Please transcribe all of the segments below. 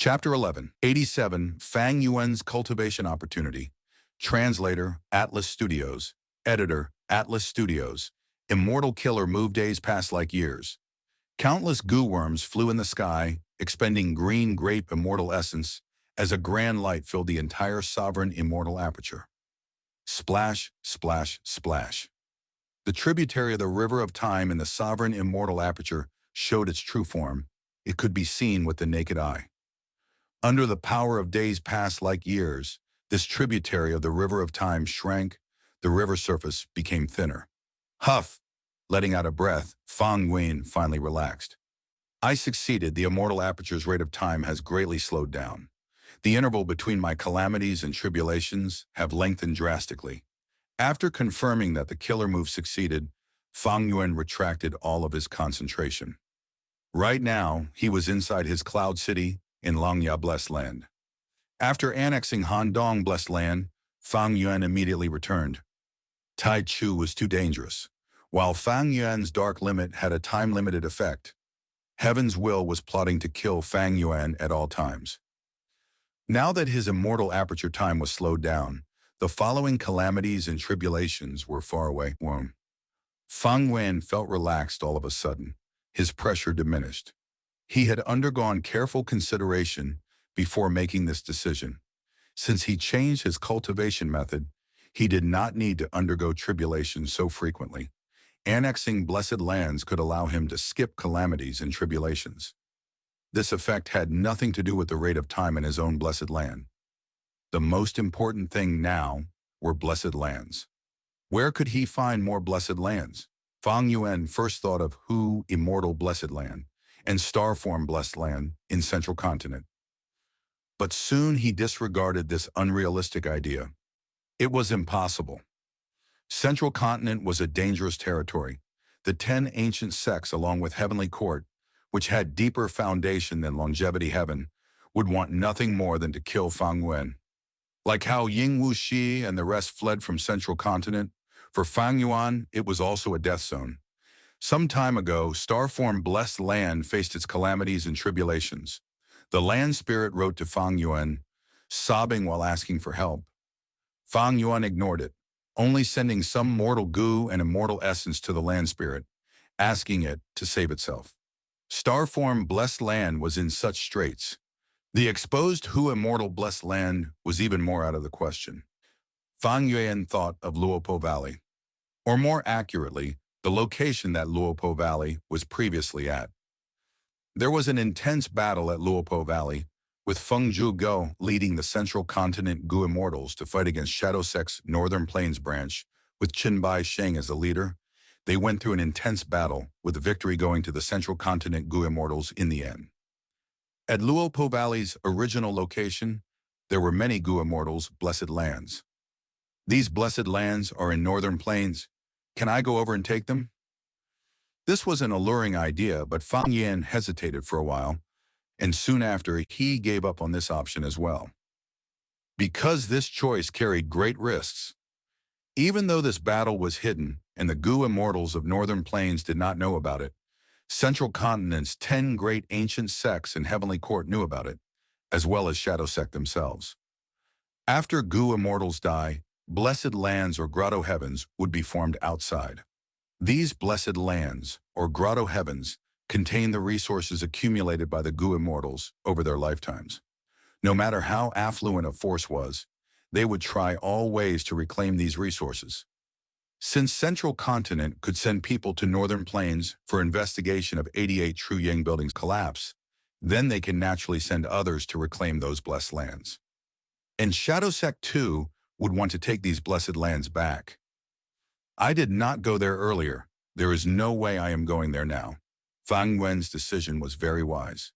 Chapter 11, 87, Fang Yuan's Cultivation Opportunity. Translator, Atlas Studios. Editor, Atlas Studios. Immortal killer move days pass like years. Countless goo worms flew in the sky, expending green grape immortal essence as a grand light filled the entire sovereign immortal aperture. Splash, splash, splash. The tributary of the river of time in the sovereign immortal aperture showed its true form. It could be seen with the naked eye. Under the power of days passed like years, this tributary of the river of time shrank, the river surface became thinner. Huff! Letting out a breath, Fang Yuan finally relaxed. I succeeded. The immortal aperture's rate of time has greatly slowed down. The interval between my calamities and tribulations have lengthened drastically. After confirming that the killer move succeeded, Fang Yuan retracted all of his concentration. Right now, he was inside his cloud city in Langya Blessed Land. After annexing Handong Blessed Land, Fang Yuan immediately returned. Tai Chu was too dangerous. While Fang Yuan's dark limit had a time-limited effect, Heaven's will was plotting to kill Fang Yuan at all times. Now that his immortal aperture time was slowed down, the following calamities and tribulations were far away. 1. Fang Yuan felt relaxed all of a sudden. His pressure diminished. He had undergone careful consideration before making this decision. Since he changed his cultivation method, he did not need to undergo tribulation so frequently. Annexing blessed lands could allow him to skip calamities and tribulations. This effect had nothing to do with the rate of time in his own blessed land. The most important thing now were blessed lands. Where could he find more blessed lands? Fang Yuan first thought of Hu Immortal Blessed Land and Starform Blessed Land in Central Continent. But soon he disregarded this unrealistic idea. It was impossible. Central Continent was a dangerous territory. The 10 ancient sects, along with Heavenly Court, which had deeper foundation than Longevity Heaven, would want nothing more than to kill Fang Yuan. Like how Ying Wu Shi and the rest fled from Central Continent, for Fang Yuan, it was also a death zone. Some time ago, Starform Blessed Land faced its calamities and tribulations. The land spirit wrote to Fang Yuan, sobbing while asking for help. Fang Yuan ignored it, only sending some mortal goo and immortal essence to the land spirit, asking it to save itself. Starform Blessed Land was in such straits. The exposed Hu Immortal Blessed Land was even more out of the question. Fang Yuan thought of Luopo Valley, or more accurately, the location that Luopo Valley was previously at. There was an intense battle at Luopo Valley, with Feng Zhuge leading the Central Continent Gu Immortals to fight against Shadow Sect's Northern Plains branch, with Qinbai Sheng as the leader. They went through an intense battle, with the victory going to the Central Continent Gu Immortals in the end. At Luopo Valley's original location, there were many Gu Immortals' blessed lands. These blessed lands are in Northern Plains. Can I go over and take them? This was an alluring idea, but Fang Yuan hesitated for a while, and soon after he gave up on this option as well. Because this choice carried great risks. Even though this battle was hidden and the Gu Immortals of Northern Plains did not know about it, Central Continent's 10 great ancient sects and Heavenly Court knew about it, as well as Shadow Sect themselves. After Gu Immortals die, blessed lands or grotto heavens would be formed outside. These blessed lands, or grotto heavens, contain the resources accumulated by the Gu Immortals over their lifetimes. No matter how affluent a force was, they would try all ways to reclaim these resources. Since Central Continent could send people to Northern Plains for investigation of 88 True Yang Building's collapse, then they can naturally send others to reclaim those blessed lands. And Shadow Sect 2 would want to take these blessed lands back. I did not go there earlier. There is no way I am going there now. Fang Yuan's decision was very wise.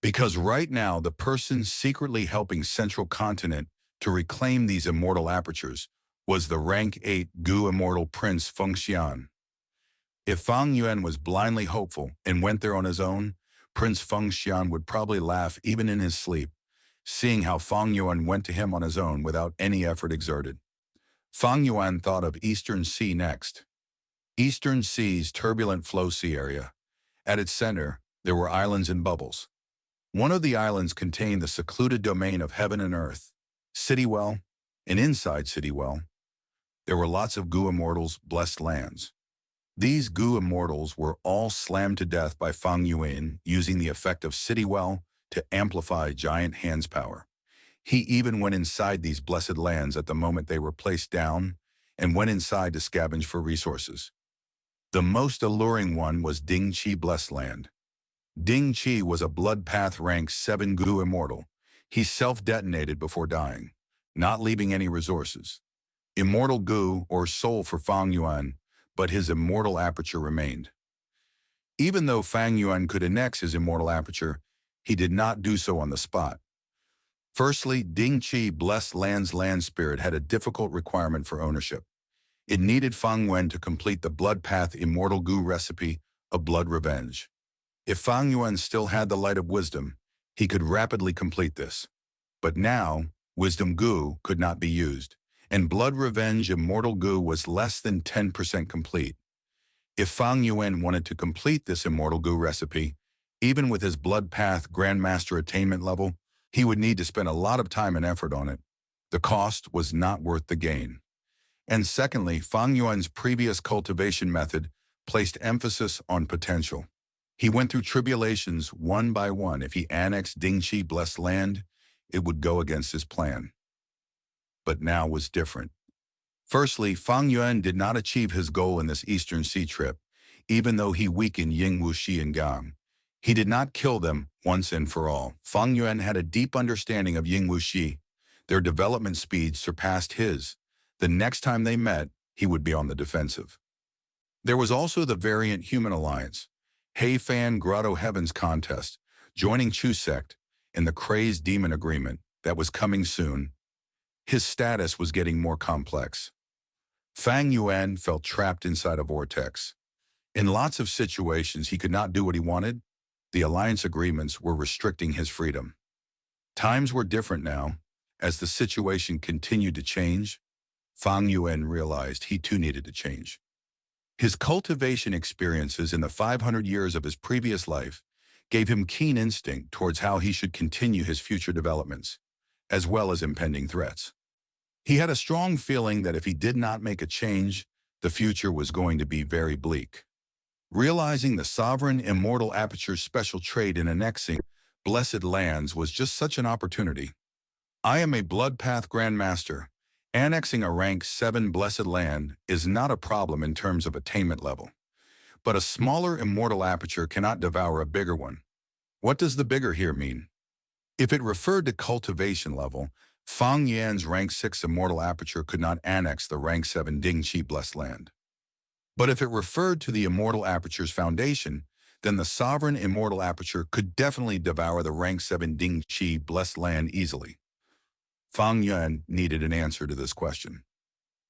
Because right now, the person secretly helping Central Continent to reclaim these immortal apertures was the rank 8 Gu Immortal Prince Feng Xian. If Fang Yuan was blindly hopeful and went there on his own, Prince Feng Xian would probably laugh even in his sleep, seeing how Fang Yuan went to him on his own without any effort exerted. Fang Yuan thought of Eastern Sea next. Eastern Sea's turbulent flow sea area. At its center, there were islands and bubbles. One of the islands contained the secluded domain of heaven and earth, Citywell, and inside Citywell, there were lots of Gu immortals' blessed lands. These Gu immortals were all slammed to death by Fang Yuan using the effect of Citywell to amplify Giant Hand's power. He even went inside these blessed lands at the moment they were placed down and went inside to scavenge for resources. The most alluring one was Ding Chi Blessed Land. Ding Chi was a blood path rank 7 Gu immortal. He self-detonated before dying, not leaving any resources. Immortal Gu or soul for Fang Yuan, but his immortal aperture remained. Even though Fang Yuan could annex his immortal aperture, he did not do so on the spot. Firstly, Ding Chi Blessed Land's land spirit had a difficult requirement for ownership. It needed Fang Yuan to complete the blood path immortal Gu recipe of blood revenge. If Fang Yuan still had the light of wisdom, he could rapidly complete this. But now, wisdom Gu could not be used, and blood revenge immortal Gu was less than 10% complete. If Fang Yuan wanted to complete this immortal Gu recipe, even with his blood path grandmaster attainment level, he would need to spend a lot of time and effort on it. The cost was not worth the gain. And secondly, Fang Yuan's previous cultivation method placed emphasis on potential. He went through tribulations one by one. If he annexed Ding Chi Blessed Land, it would go against his plan. But now was different. Firstly, Fang Yuan did not achieve his goal in this Eastern Sea trip, even though he weakened Ying Wuxi and Gang. He did not kill them once and for all. Fang Yuan had a deep understanding of Ying Wuxi. Their development speed surpassed his. The next time they met, he would be on the defensive. There was also the variant human alliance, Hei Fan Grotto Heavens contest, joining Chu sect, and the crazed demon agreement that was coming soon. His status was getting more complex. Fang Yuan felt trapped inside a vortex. In lots of situations, he could not do what he wanted. The alliance agreements were restricting his freedom. Times were different now. As the situation continued to change, Fang Yuan realized he too needed to change. His cultivation experiences in the 500 years of his previous life gave him keen instinct towards how he should continue his future developments, as well as impending threats. He had a strong feeling that if he did not make a change, the future was going to be very bleak. Realizing the sovereign immortal aperture's special trait in annexing blessed lands was just such an opportunity. I am a blood path grandmaster. Annexing a rank 7 blessed land is not a problem in terms of attainment level. But a smaller immortal aperture cannot devour a bigger one. What does the bigger here mean? If it referred to cultivation level, Fang Yuan's rank 6 immortal aperture could not annex the rank 7 Ding Chi blessed land. But if it referred to the immortal aperture's foundation, then the sovereign immortal aperture could definitely devour the rank 7 Ding Chi blessed land easily. Fang Yuan needed an answer to this question.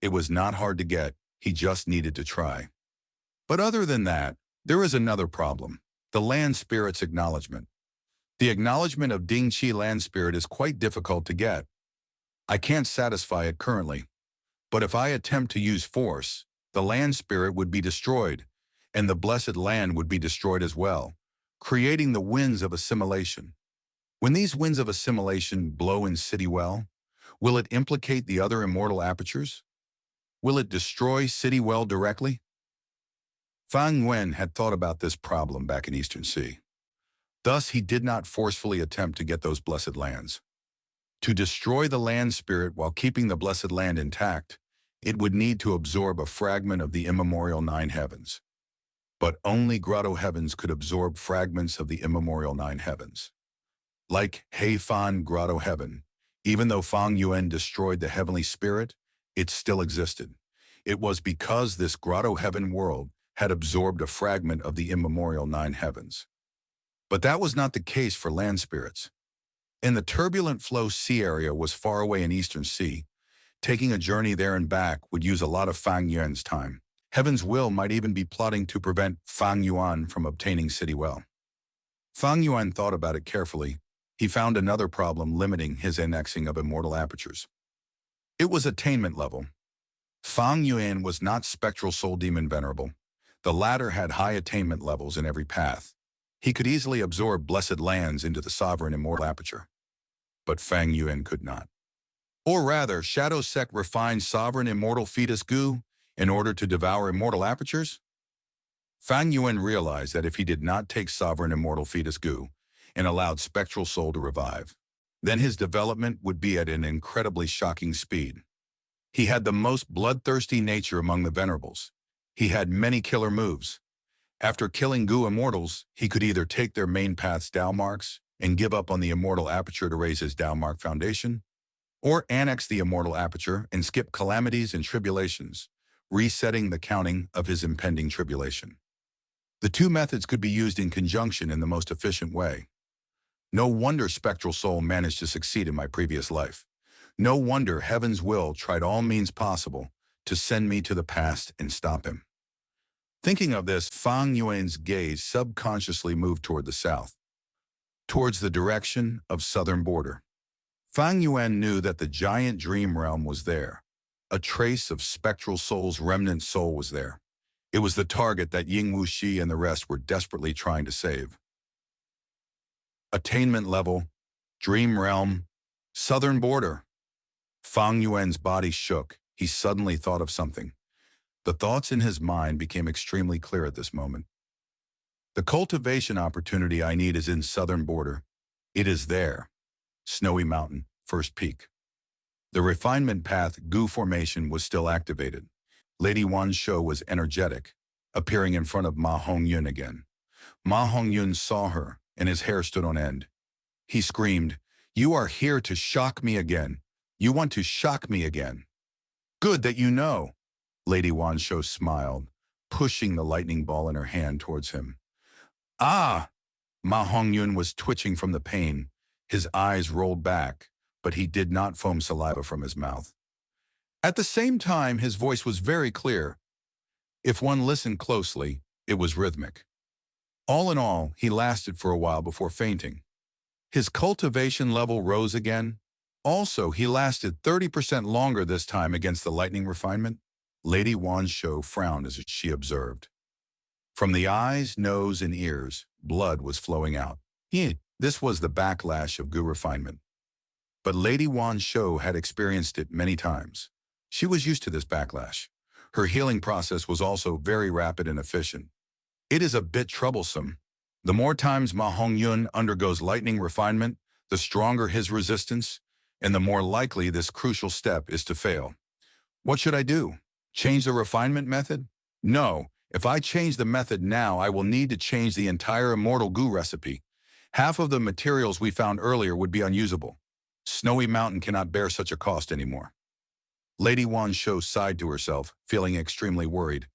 It was not hard to get, he just needed to try. But other than that, there is another problem, the land spirit's acknowledgement. The acknowledgement of Ding Chi land spirit is quite difficult to get. I can't satisfy it currently, but if I attempt to use force, the land spirit would be destroyed, and the blessed land would be destroyed as well, creating the winds of assimilation. When these winds of assimilation blow in Citywell, will it implicate the other immortal apertures? Will it destroy Citywell directly? Fang Yuan had thought about this problem back in Eastern Sea. Thus, he did not forcefully attempt to get those blessed lands. To destroy the land spirit while keeping the blessed land intact, it would need to absorb a fragment of the immemorial 9 heavens. But only Grotto Heavens could absorb fragments of the immemorial 9 heavens. Like Hei Fan Grotto Heaven, even though Fang Yuan destroyed the heavenly spirit, it still existed. It was because this Grotto Heaven world had absorbed a fragment of the immemorial 9 heavens. But that was not the case for land spirits. And the turbulent flow sea area was far away in Eastern Sea. Taking a journey there and back would use a lot of Fang Yuan's time. Heaven's will might even be plotting to prevent Fang Yuan from obtaining Citywell. Fang Yuan thought about it carefully. He found another problem limiting his annexing of immortal apertures. It was attainment level. Fang Yuan was not spectral soul demon venerable. The latter had high attainment levels in every path. He could easily absorb blessed lands into the sovereign immortal aperture. But Fang Yuan could not. Or rather, Shadow Sect refined sovereign immortal fetus goo in order to devour immortal apertures? Fang Yuan realized that if he did not take sovereign immortal fetus goo and allowed spectral soul to revive, then his development would be at an incredibly shocking speed. He had the most bloodthirsty nature among the venerables. He had many killer moves. After killing goo immortals, he could either take their main path's Dao marks and give up on the immortal aperture to raise his Dao mark foundation, or annex the immortal aperture and skip calamities and tribulations, resetting the counting of his impending tribulation. The two methods could be used in conjunction in the most efficient way. No wonder Spectral Soul managed to succeed in my previous life. No wonder Heaven's will tried all means possible to send me to the past and stop him. Thinking of this, Fang Yuan's gaze subconsciously moved toward the south, towards the direction of southern border. Fang Yuan knew that the giant dream realm was there. A trace of Spectral Soul's remnant soul was there. It was the target that Ying Wuxi and the rest were desperately trying to save. Attainment level, dream realm, southern border. Fang Yuan's body shook. He suddenly thought of something. The thoughts in his mind became extremely clear at this moment. The cultivation opportunity I need is in southern border. It is there. Snowy Mountain, first peak. The refinement path goo formation was still activated. Lady Wan's show was energetic, appearing in front of Ma Hongyun again. Ma Hongyun saw her, and his hair stood on end. He screamed, "You are here to shock me again. You want to shock me again." "Good that you know." Lady Wan's show smiled, pushing the lightning ball in her hand towards him. "Ah!" Ma Hongyun was twitching from the pain. His eyes rolled back, but he did not foam saliva from his mouth. At the same time, his voice was very clear. If one listened closely, it was rhythmic. All in all, he lasted for a while before fainting. His cultivation level rose again. Also, he lasted 30% longer this time against the lightning refinement. Lady Wan's show frowned as she observed. From the eyes, nose, and ears, blood was flowing out. This was the backlash of goo refinement. But Lady Wan's show had experienced it many times. She was used to this backlash. Her healing process was also very rapid and efficient. It is a bit troublesome. The more times Ma Hongyun undergoes lightning refinement, the stronger his resistance, and the more likely this crucial step is to fail. What should I do? Change the refinement method? No. If I change the method now, I will need to change the entire immortal goo recipe. Half of the materials we found earlier would be unusable. Snowy Mountain cannot bear such a cost anymore. Lady Wan's show sighed to herself, feeling extremely worried.